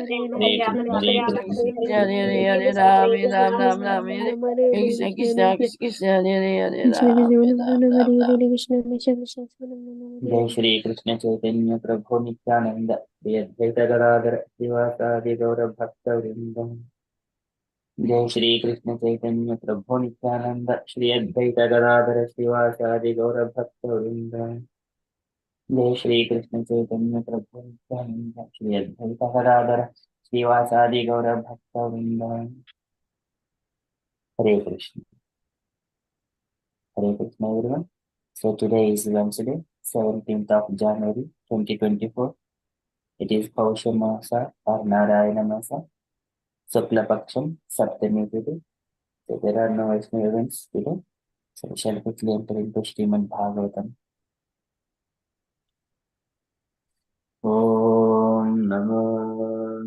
जय श्री कृष्ण चैतन्य प्रभु नित्यानंद श्री अद्वैत गदाधर श्रीवासादि गौर भक्त वृंद। जय श्री कृष्ण चैतन्य प्रभु नित्यानंद श्री अद्वैत गदाधर श्रीवासादि गौर भक्त वृंद। जय श्री कृष्ण चैतन्य प्रभु नित्यानंद श्री अद्वैत गदाधर श्रीवासादि गौर भक्त वृंद। हरे Krishna everyone. So today is Wednesday, 17th of January 2024. It is Pausha Masa or Narayana Masa, Sukla Paksham, Saptami today. So there are no Vaishnava events today. So we shall quickly enter into Srimad Bhagavatam. Om Namo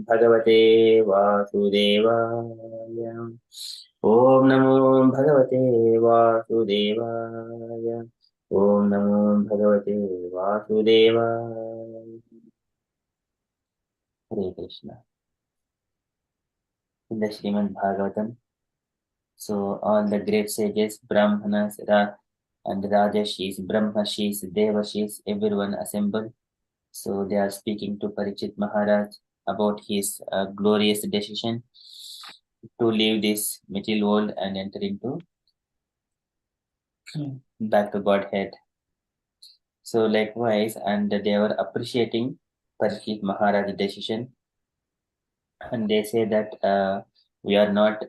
Bhagavate Vasudevaya. Om Namo Bhagavate Vasudevaya. Om Namo Bhagavate Vasudevaya. Hare Krishna. In the Srimad Bhagavatam, so all the great sages, Brahmanas, and Rajashis, Brahmashis, Devashis, everyone assembled. So they are speaking to Parikshit Maharaj about his glorious decision to leave this material world and enter into back to Godhead. So likewise, and they were appreciating Parikshit Maharaj's decision, and they say that we are not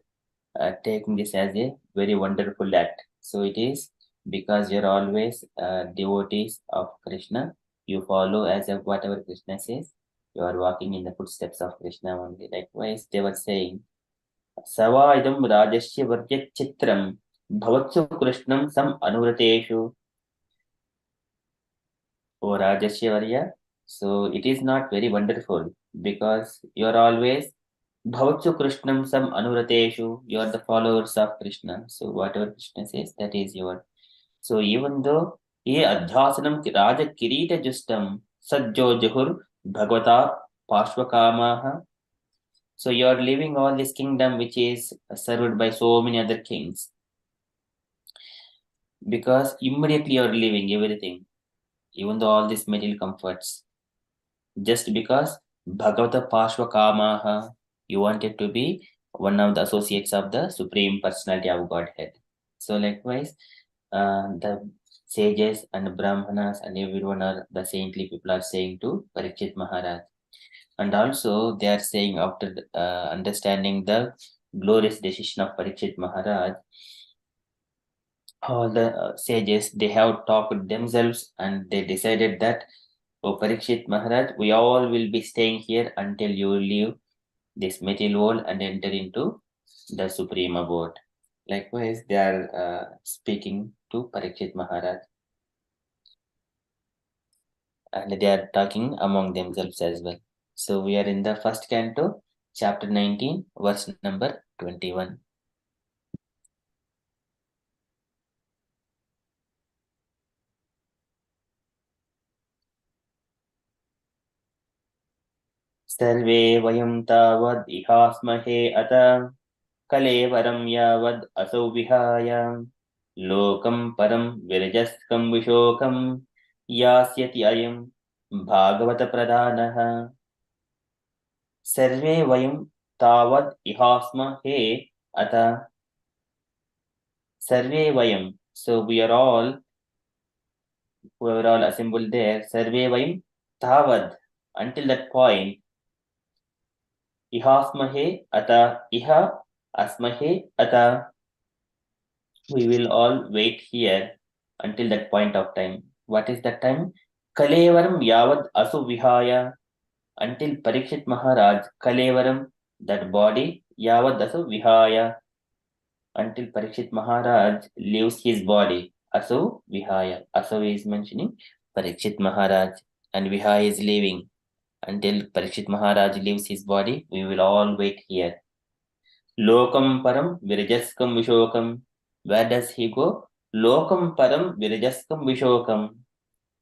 taking this as a very wonderful act. So it is because you're always devotees of Krishna. You follow as of whatever Krishna says. You are walking in the footsteps of Krishna only. Likewise, they were saying, Savaidam Rajasya Varjat Chitram Bhavatsu Krishnam Sam Anuvrateshu. O Rajasya Varya. So it is not very wonderful because you are always Bhavatsu Krishnam Sam Anurateshu, you are the followers of Krishna. So whatever Krishna says, that is your. So even though ye adhyasanam raja kirita justam sajjo juhur bhagavata pashvakamaha. So you are leaving all this kingdom which is served by so many other kings. Because immediately you are leaving everything, even though all these material comforts. Just because Bhagavata Pashvakamaha, you wanted to be one of the associates of the Supreme Personality of Godhead. So likewise, the sages and Brahmanas and everyone are the saintly people are saying to Parikshit Maharaj. And also they are saying after understanding the glorious decision of Parikshit Maharaj, all the sages, they have talked themselves and they decided that, O Parikshit Maharaj, we all will be staying here until you leave this material world and enter into the supreme abode. Likewise, they are speaking to Parikshit Maharaj. And they are talking among themselves as well. So we are in the first canto, chapter 19, verse number 21. सर्वे वयं तावद् इहास्महे अत कलेवरं यावद् असौ विहाय लोकं परं विरजस्कं विशोकं यास्यति अयं भागवत प्रधानः. सर्वे वयं तावद् इहास्महे अत. Sarve vayam. So we are all assembled there. Sarve vayam tavad. Until that point. Ihasmahe ata. Iha asmahe ata. We will all wait here until that point of time. What is that time? Kalevaram yavad asu vihaya. Until Parikshit Maharaj, Kalevaram, that body, yavad asu vihaya. Until Parikshit Maharaj leaves his body. Aso Vihaya. Aso is mentioning Parikshit Maharaj and Vihaya is leaving. Until Parikshit Maharaj leaves his body, we will all wait here. Lokam Param Virajaskam Vishokam. Where does he go? Lokam Param Virajaskam Vishokam.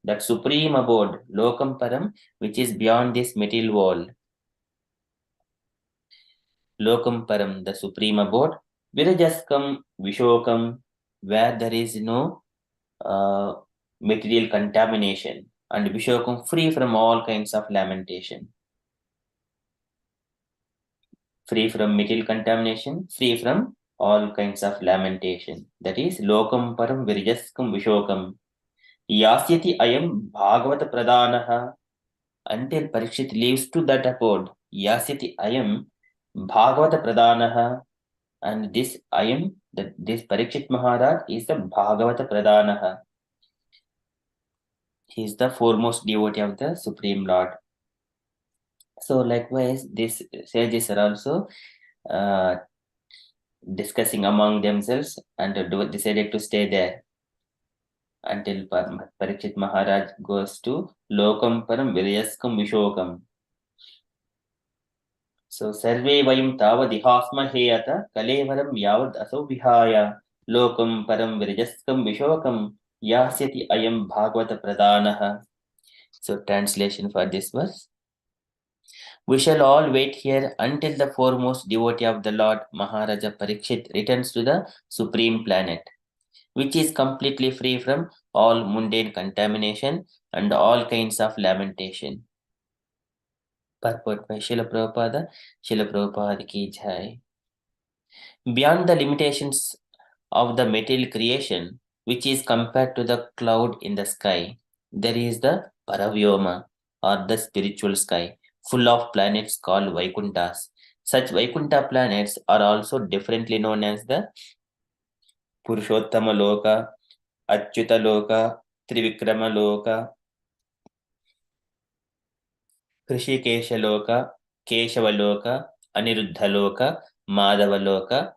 That supreme abode, Lokam Param, which is beyond this material world. Lokam Param, the supreme abode, Virajaskam Vishokam, where there is no uh, material contamination, and Vishokam free from all kinds of lamentation. Free from material contamination, free from all kinds of lamentation. That is Lokam Param Virajaskam Vishokam. Yasyati Ayam Bhagavata Pradanaha, until Parikshit leaves to that abode. Yasyati Ayam Bhagavata Pradanaha, and this Ayam, this Parikshit Maharaj is the Bhagavata Pradanaha. He is the foremost devotee of the Supreme Lord. So likewise, these sages are also uh, discussing among themselves and decided to stay there until Parikshit Maharaj goes to Lokam Param Viryaskam Vishokam. So Sarve Vayam Tavadihasmahe Ata Kalevaram Yavad Aso Vihaya Lokam Param Viryaskam Vishokam Yasyati Ayam Bhagavata Pradanaha. So translation for this verse. We shall all wait here until the foremost devotee of the Lord Maharaja Parikshit returns to the supreme planet, which is completely free from all mundane contamination and all kinds of lamentation. Purport by Srila Prabhupada. Srila Prabhupada ki jai. Beyond the limitations of the material creation, which is compared to the cloud in the sky, there is the Paravyoma, or the spiritual sky, full of planets called Vaikunthas. Such Vaikuntha planets are also differently known as the Purushottama Loka, Achyuta Loka, Trivikrama Loka, Krishikesha Loka, Keshava Loka, Aniruddha Loka, Madhava Loka,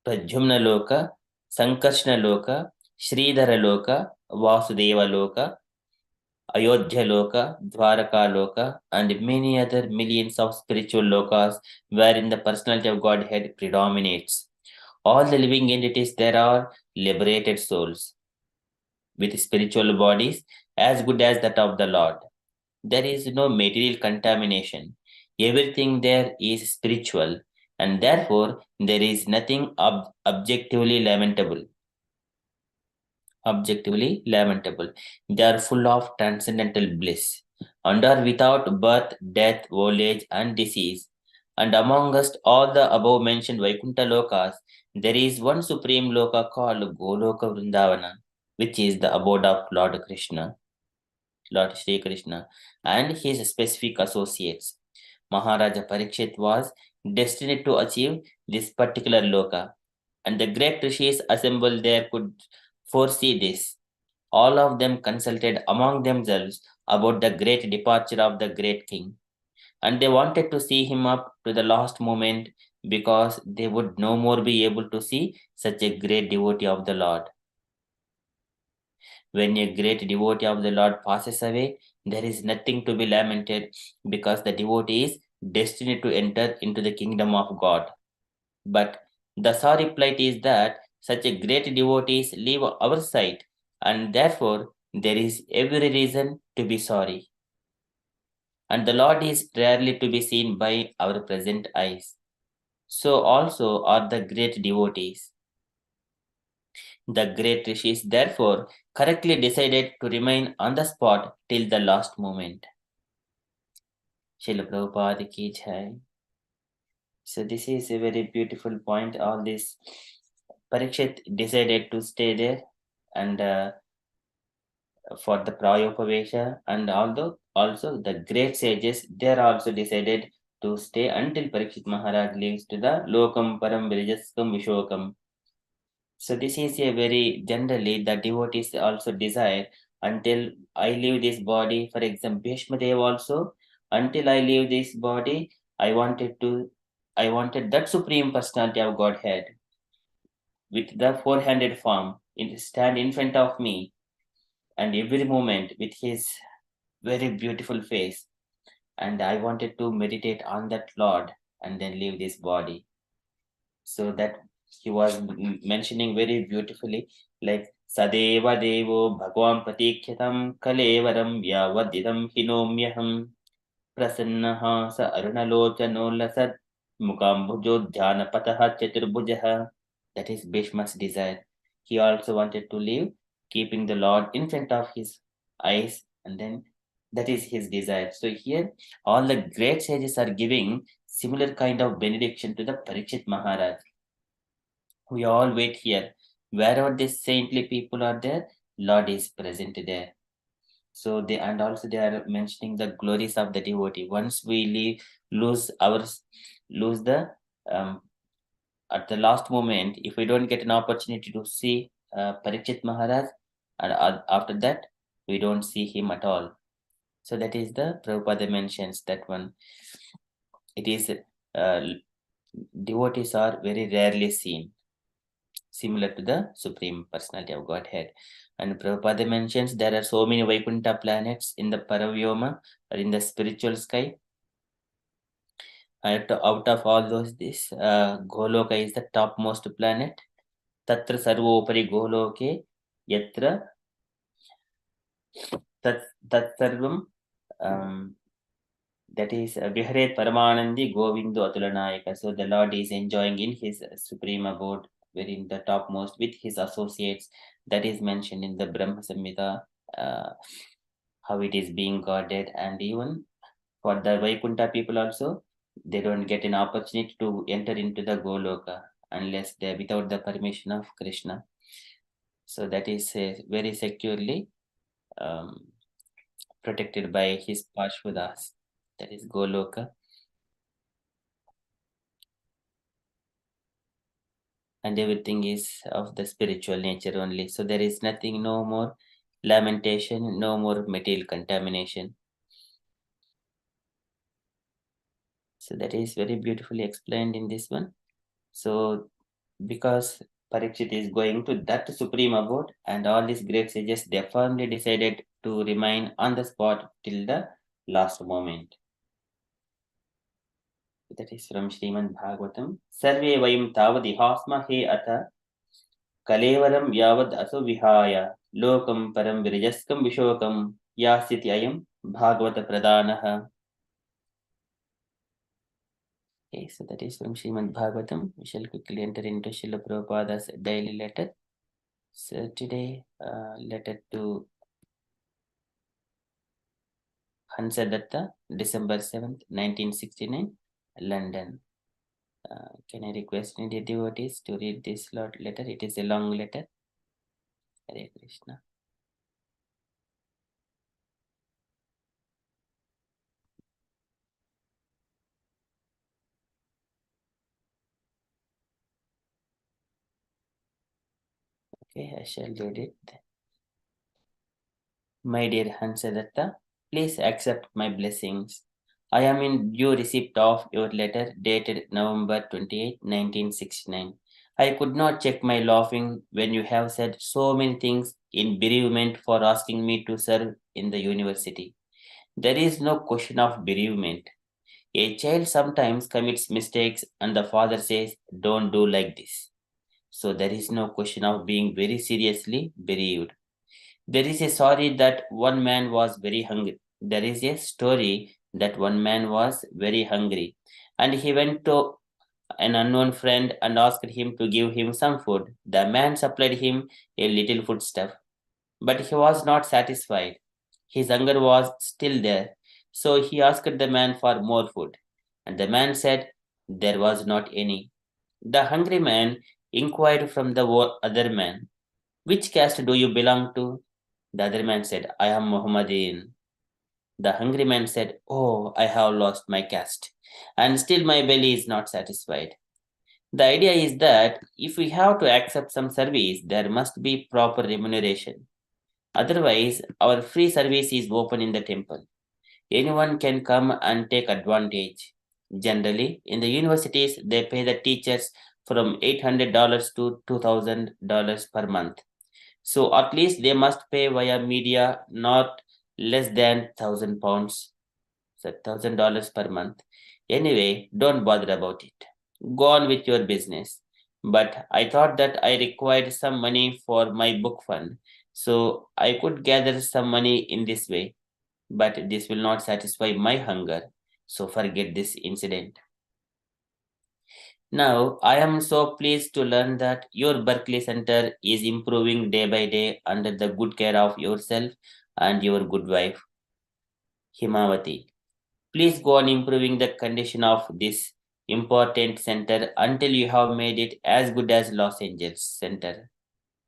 Pradyumna Loka, Sankarshna Loka, Sridhara Loka, Vasudeva Loka, Ayodhya Loka, Dwaraka Loka, and many other millions of spiritual lokas wherein the personality of Godhead predominates. All the living entities there are liberated souls with spiritual bodies as good as that of the Lord. There is no material contamination. Everything there is spiritual, and therefore there is nothing objectively lamentable. Objectively lamentable. They are full of transcendental bliss, and are without birth, death, old age, and disease. And amongst all the above mentioned Vaikuntha Lokas, there is one supreme Loka called Goloka Vrindavana, which is the abode of Lord Krishna, Lord Sri Krishna, and his specific associates. Maharaja Parikshit was destined to achieve this particular Loka, and the great rishis assembled there could foresee this. All of them consulted among themselves about the great departure of the great king, and they wanted to see him up to the last moment because they would no more be able to see such a great devotee of the Lord. When a great devotee of the Lord passes away, there is nothing to be lamented because the devotee is destined to enter into the kingdom of God. But the sorry plight is that such a great devotees leave our sight, and therefore there is every reason to be sorry. And the Lord is rarely to be seen by our present eyes. So also are the great devotees. The great rishis therefore correctly decided to remain on the spot till the last moment. Srila Prabhupada ki jai. So this is a very beautiful point. All this Parikshit decided to stay there and for the Prayopavesha, and although also the great sages they are also decided to stay until Parikshit Maharaj leaves to the Lokam Param Virajaskam Vishokam. So this is a very generally the devotees also desire until I leave this body. For example, Bhishma Dev also, until I leave this body, I wanted that supreme personality of Godhead with the four-handed form stand in front of me, and every moment with his very beautiful face, and I wanted to meditate on that Lord and then leave this body. So that he was mentioning very beautifully, like Sadeva Devo Bhagwan Pratikyatam Kalevaram Vyavadidam Hinomyaham Prasannaha Sa Arunalochano Lasat Mukambujo Dhyanapataha Chaturbhujaha. That is Bhishma's desire. He also wanted to live, keeping the Lord in front of his eyes, and then that is his desire. So here, all the great sages are giving similar kind of benediction to the Parikshit Maharaj. We all wait here. Wherever these saintly people are there, Lord is present there. So they, and also they are mentioning the glories of the devotee. Once we leave, lose our lose the um, at the last moment, if we don't get an opportunity to see Parikshit Maharaj, and after that we don't see him at all. So that is the Prabhupada mentions that one. It is devotees are very rarely seen, similar to the Supreme Personality of Godhead. And Prabhupada mentions there are so many Vaikuntha planets in the Paravyoma or in the spiritual sky. Out of all those, this Goloka is the topmost planet. Tatra sarvopari Goloke yatra tat sarvam that is Vihare Paramanandi Govindu Atulanayaka. So the Lord is enjoying in his supreme abode, wherein the topmost with his associates. That is mentioned in the Brahma Samhita, how it is being guarded, and even for the Vaikuntha people also, they don't get an opportunity to enter into the Goloka unless they without the permission of Krishna. So that is very securely protected by his Parshvadas. That is Goloka. And everything is of the spiritual nature only. So there is nothing, no more lamentation, no more material contamination. So that is very beautifully explained in this one. So because Parikshit is going to that supreme abode, and all these great sages, they firmly decided to remain on the spot till the last moment. That is from Srimad Bhagavatam. Sarve vayam tavadihasma he atha कलेवरं यावद् असो विहाय लोकं परं विरजस्कं विशोकं यास्यति अयं Bhagavat प्रदानः. Okay, so that is from Srimad Bhagavatam. We shall quickly enter into Srila Prabhupada's daily letter. So today, letter to Hansadatta, December 7th, 1969, London. Can I request any devotees to read this letter? It is a long letter. Hare Krishna. Okay, I shall read it. My dear Hansadatta, please accept my blessings. I am in due receipt of your letter dated November 28, 1969. I could not check my laughing when you have said so many things in bereavement for asking me to serve in the university. There is no question of bereavement. A child sometimes commits mistakes and the father says, "Don't do like this." So there is no question of being very seriously bereaved. There is a story that one man was very hungry. There is a story that one man was very hungry, and he went to an unknown friend and asked him to give him some food. The man supplied him a little foodstuff, but he was not satisfied. His hunger was still there, so he asked the man for more food, and the man said there was not any. The hungry man inquired from the other man, "Which caste do you belong to?" The other man said, "I am Mohammedan." The hungry man said, "Oh, I have lost my caste, and still my belly is not satisfied." The idea is that if we have to accept some service, there must be proper remuneration. Otherwise, our free service is open in the temple. Anyone can come and take advantage. Generally, in the universities, they pay the teachers from $800 to $2,000 per month. So at least they must pay via media not less than £1,000, so $1,000 per month. Anyway, don't bother about it. Go on with your business. But I thought that I required some money for my book fund, so I could gather some money in this way. But this will not satisfy my hunger. So forget this incident. Now, I am so pleased to learn that your Berkeley Center is improving day by day under the good care of yourself and your good wife, Himawati. Please go on improving the condition of this important center until you have made it as good as Los Angeles Center.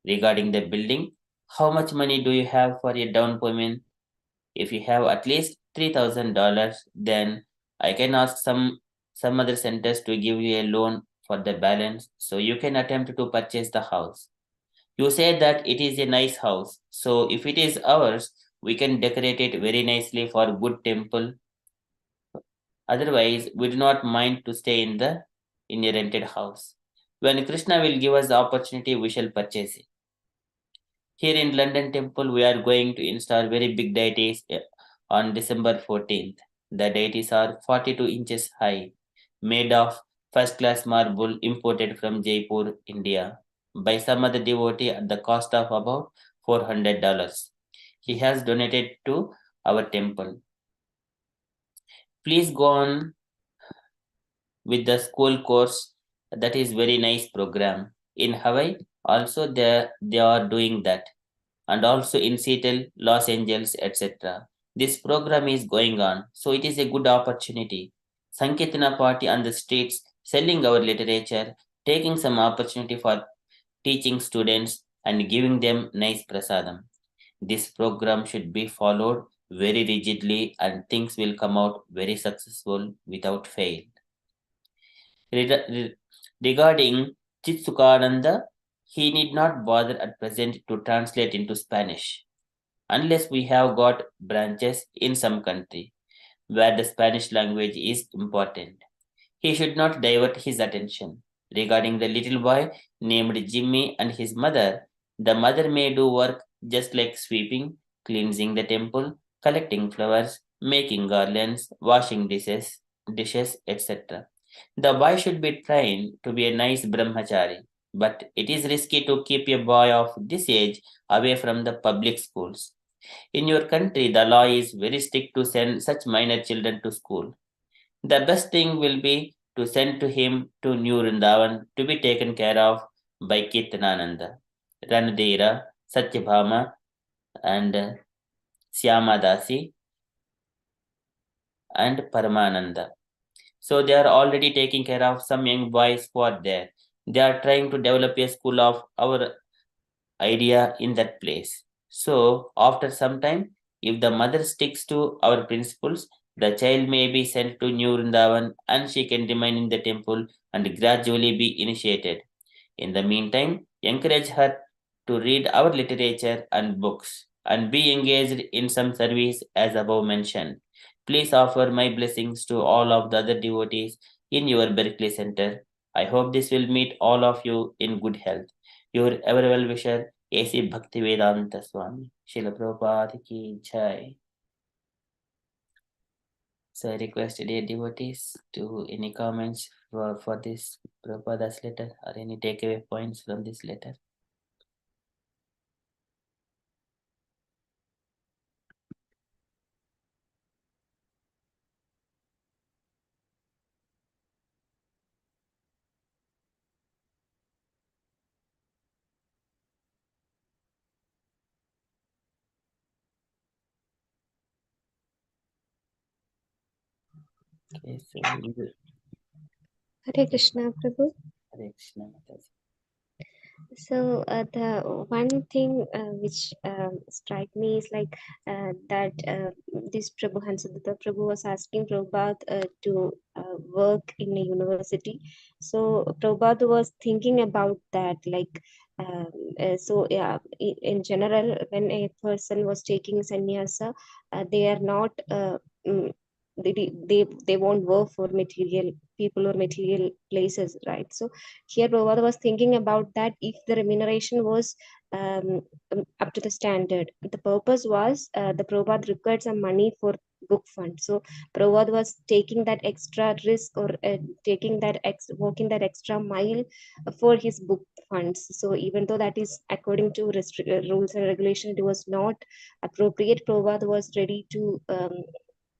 Regarding the building, how much money do you have for a down payment? If you have at least $3,000, then I can ask some other centers to give you a loan for the balance so you can attempt to purchase the house. You say that it is a nice house, so if it is ours, we can decorate it very nicely for good temple. Otherwise, we do not mind to stay in a rented house. When Krishna will give us the opportunity, we shall purchase it. Here in London Temple, we are going to install very big deities on December 14th. The deities are 42 inches high, made of first class marble imported from Jaipur, India, by some other devotee at the cost of about $400. He has donated to our temple. Please go on with the school course. That is very nice program. In Hawaii, also they are doing that, and also in Seattle, Los Angeles, etc. This program is going on, so it is a good opportunity. Sankirtana party on the streets, selling our literature, taking some opportunity for teaching students and giving them nice prasadam. This program should be followed very rigidly and things will come out very successful without fail. Regarding Chitsukananda, he need not bother at present to translate into Spanish unless we have got branches in some country where the Spanish language is important. He should not divert his attention. Regarding the little boy named Jimmy and his mother, the mother may do work just like sweeping, cleansing the temple, collecting flowers, making garlands, washing dishes, etc. The boy should be trained to be a nice brahmachari, but it is risky to keep a boy of this age away from the public schools. In your country, the law is very strict to send such minor children to school. The best thing will be to send to him to New Vrindavan to be taken care of by Kirtanananda, Ranadira, Satyabhama, and Syamadasi and Paramananda. So they are already taking care of some young boys who are there. They are trying to develop a school of our idea in that place. So, after some time, if the mother sticks to our principles, the child may be sent to New Vrindavan and she can remain in the temple and gradually be initiated. In the meantime, encourage her to read our literature and books and be engaged in some service as above mentioned. Please offer my blessings to all of the other devotees in your Berkeley Center. I hope this will meet all of you in good health. Your ever well wisher, A.C. Bhaktivedanta Swami. Srila Prabhupada ki jai. So I request dear devotees to any comments for this Prabhupada's letter or any takeaway points from this letter. Okay, so Hare Krishna, Prabhu. Hare Krishna Mataji. So the one thing which strike me is like that this Prabhu Hansadutta Prabhu was asking Prabhupada to work in a university. So Prabhupada was thinking about that, like so yeah. In general, when a person was taking sannyasa, they are not. They won't work for material people or material places, right? So here Prabhupada was thinking about that if the remuneration was up to the standard. The purpose was the Prabhupada required some money for book fund. So Prabhupada was taking that extra risk or walking that extra mile for his book funds. So even though that is according to rules and regulation, it was not appropriate. Prabhupada was ready to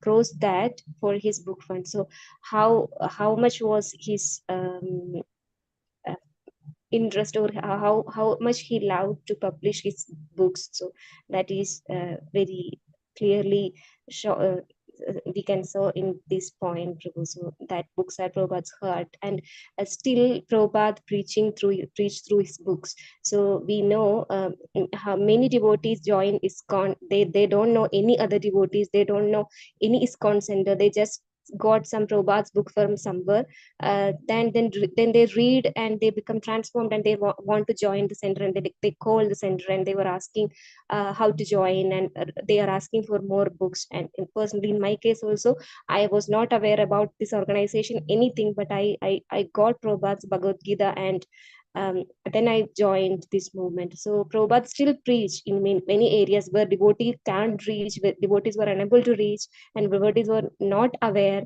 cross that for his book fund. So how much was his uh, interest, or how much he loved to publish his books. So that is very clearly we can saw in this point, Prabhu. So that books are Prabhupada's heart, and still Prabhupada preached through his books. So we know how many devotees join ISKCON. They don't know any other devotees. They don't know any ISKCON center. They just got some Prabhupada's book from somewhere, then they read and they become transformed, and they want to join the center, and they call the center, and they were asking how to join, and they are asking for more books. And personally, in my case also, I was not aware about this organization anything, but I got Prabhupada's Bhagavad Gita, and then I joined this movement. So Prabhupada still preached in many areas where devotees can't reach, where devotees were unable to reach, and devotees were not aware,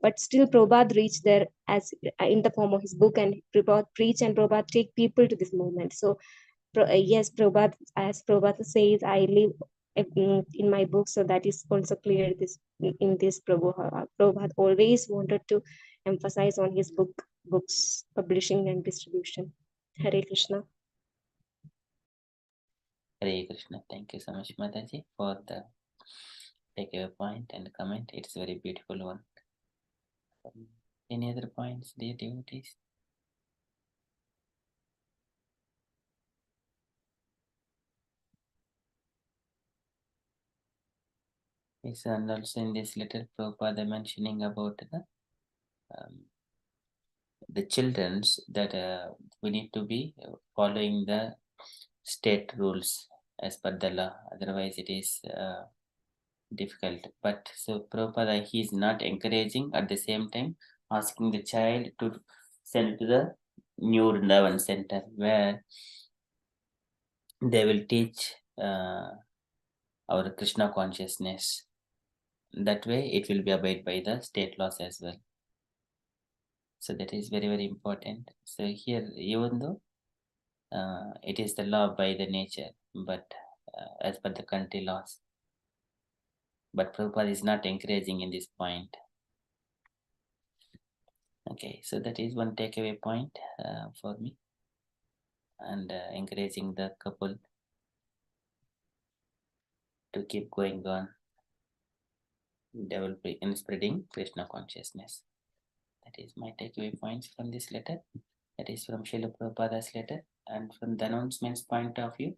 but still Prabhupada reached there as in the form of his book, and Prabhupada preach, and Prabhupada take people to this movement. So yes, Prabhupada, as Prabhupada says, I live in my book, so that is also clear this in this. Prabhupada always wanted to emphasize on his books publishing and distribution. Hare Krishna. Hare Krishna. Thank you so much, Mataji, for the takeaway point and comment. It's a very beautiful one. Any other points, dear devotees? Yes, and also in this letter, Prabhupada mentioning about the children's that we need to be following the state rules as per the law. Otherwise, it is difficult. But so Prabhupada, he is not encouraging, at the same time asking the child to send to the New Vrindavan center, where they will teach our Krishna consciousness. That way, it will be obeyed by the state laws as well. So that is very, very important. So here, even though it is the law by the nature, but as per the country laws, but Prabhupada is not encouraging in this point. Okay, so that is one takeaway point for me, and encouraging the couple to keep going on developing and spreading Krishna consciousness. That is my takeaway points from this letter. That is from Srila Prabhupada's letter. And from the announcements point of view,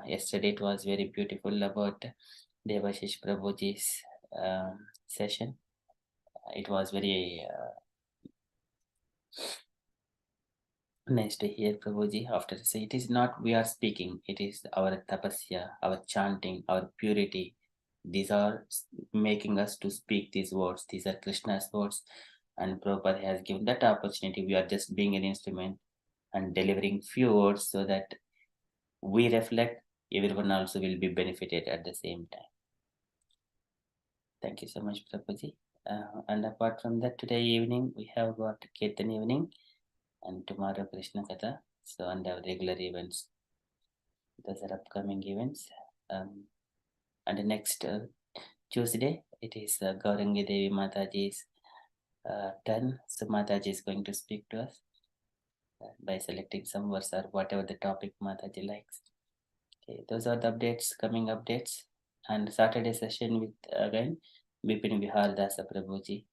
yesterday it was very beautiful about Devashish Prabhuji's session. It was very nice to hear Prabhuji after say it is not we are speaking, it is our tapasya, our chanting, our purity. These are making us to speak these words. These are Krishna's words, and Prabhupada has given that opportunity. We are just being an instrument and delivering few words so that we reflect, everyone also will be benefited at the same time. Thank you so much, Prabhuji. And apart from that, today evening we have got Kirtan evening, and tomorrow Krishna Katha. So, and our regular events. Those are upcoming events. And the next Tuesday, it is Gaurangi Devi Mataji's turn. So, Mataji is going to speak to us by selecting some verse or whatever the topic Mataji likes. Okay, those are the updates, coming updates. And Saturday session with again Bipin Vihar Dasa Prabhuji.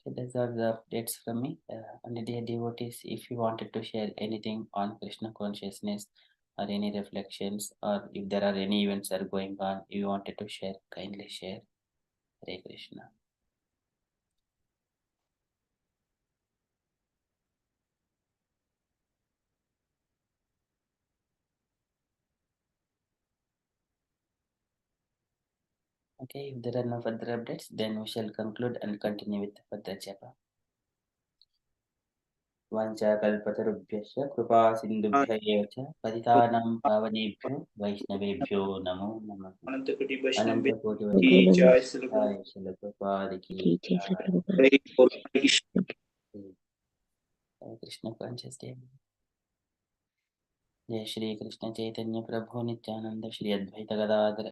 Okay, those are the updates from me. And dear devotees, if you wanted to share anything on Krishna consciousness or any reflections, or if there are any events that are going on, you wanted to share, kindly share. Hare Krishna. Okay, if there are no further updates, then we shall conclude and continue with the further japa. वाञ्छाकल्पतरुभ्यश्च कृपा सिन्धुभ्य एव च पतितानां पावनेभ्यो वैष्णवेभ्यो नमो नमः। अनंतकोटि वैष्णव अनन्तकोटि की वैष्णव जय श्री जय श्रील प्रभुपाद की जय श्री जय। प्रभुपाद। Krishna conscious day. जय श्री कृष्ण चैतन्य प्रभु नित्यानंद श्री अद्वैत गदाधर